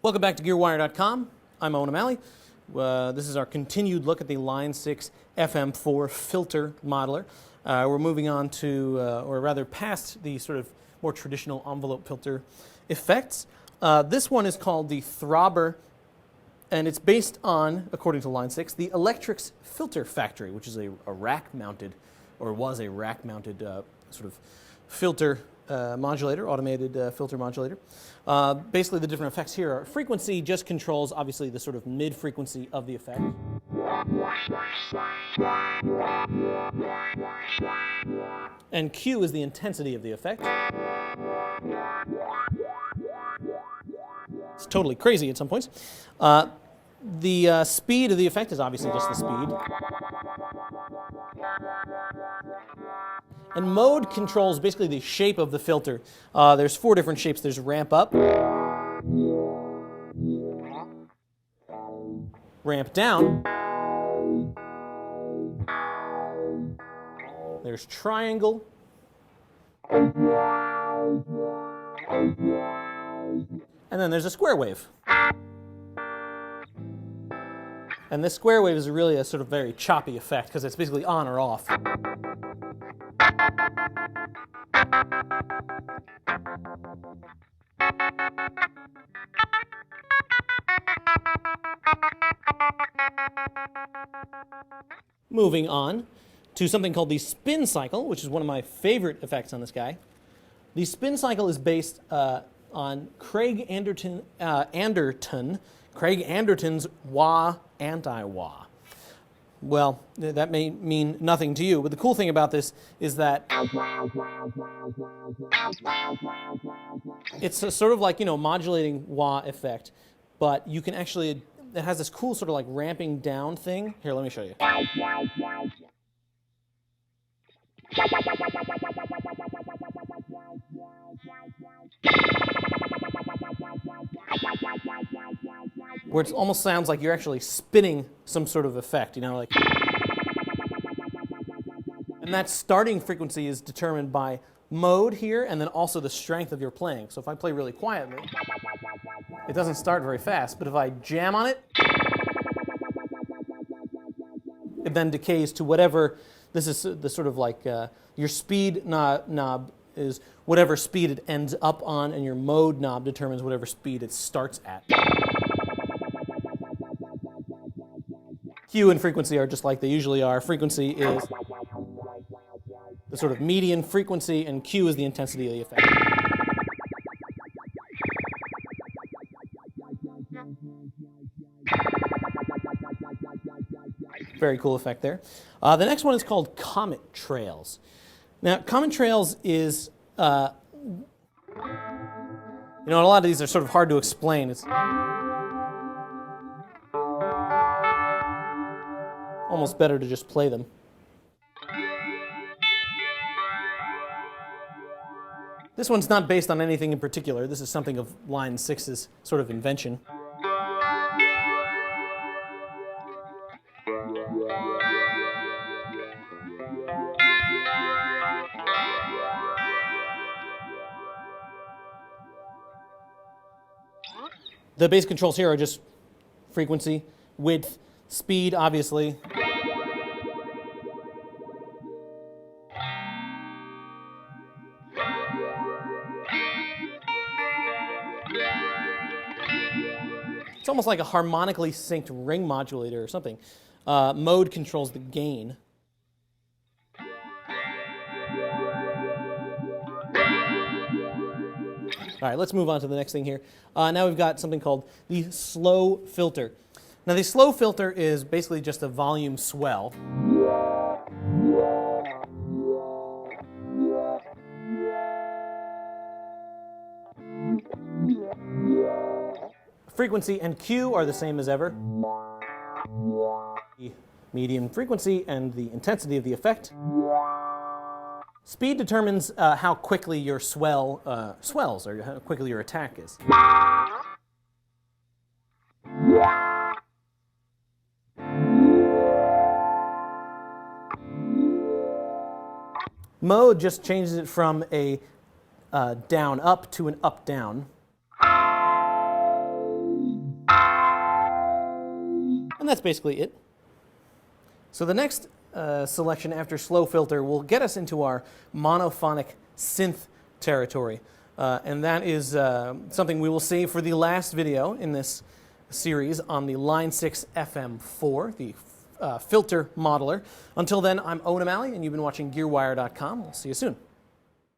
Welcome back to GearWire.com. I'm Owen O'Malley. This is our continued look at the Line 6 FM4 Filter Modeler. We're moving on to, or rather past the sort of more traditional envelope filter effects. This one is called the Throbber, and it's based on, according to Line 6, the Electrics Filter Factory, which is a rack-mounted, or was a rack-mounted sort of filter modulator, automated filter modulator. Basically, the different effects here are frequency just controls, obviously, the sort of mid-frequency of the effect. And Q is the intensity of the effect. It's totally crazy at some points. The speed of the effect is obviously just the speed. And mode controls basically the shape of the filter. There's 4 different shapes. There's ramp up, ramp down, there's triangle, and then there's a square wave. And this square wave is really a sort of very choppy effect because it's basically on or off. Moving on to something called the spin cycle, which is one of my favorite effects on this guy. The spin cycle is based on Craig Anderton's wah anti-wah. Well, that may mean nothing to you, but the cool thing about this is that it's a sort of like, modulating wah effect, but you can actually, it has this cool sort of like ramping down thing. Here, let me show you. Where it almost sounds like you're actually spinning some sort of effect, like. And that starting frequency is determined by mode here, and then also the strength of your playing. So if I play really quietly, it doesn't start very fast, but if I jam on it, it then decays to whatever. This is the sort of like your speed knob is whatever speed it ends up on, and your mode knob determines whatever speed it starts at. Q and frequency are just like they usually are. Frequency is the sort of median frequency, and Q is the intensity of the effect. Very cool effect there. The next one is called Comet Trails. Now, Comet Trails is, a lot of these are sort of hard to explain. It's almost better to just play them. This one's not based on anything in particular. This is something of Line 6's sort of invention. The base controls here are just frequency, width, speed, obviously. It's almost like a harmonically synced ring modulator or something. Mode controls the gain. All right, let's move on to the next thing here. Now we've got something called the slow filter. Now the slow filter is basically just a volume swell. Frequency and Q are the same as ever. The median frequency and the intensity of the effect. Speed determines how quickly your swell swells, or how quickly your attack is. Mode just changes it from a down up to an up down. And that's basically it. So the next selection after slow filter will get us into our monophonic synth territory. And that is something we will save for the last video in this series on the Line 6 FM4, the filter modeler. Until then, I'm Owen, and you've been watching GearWire.com. We'll see you soon.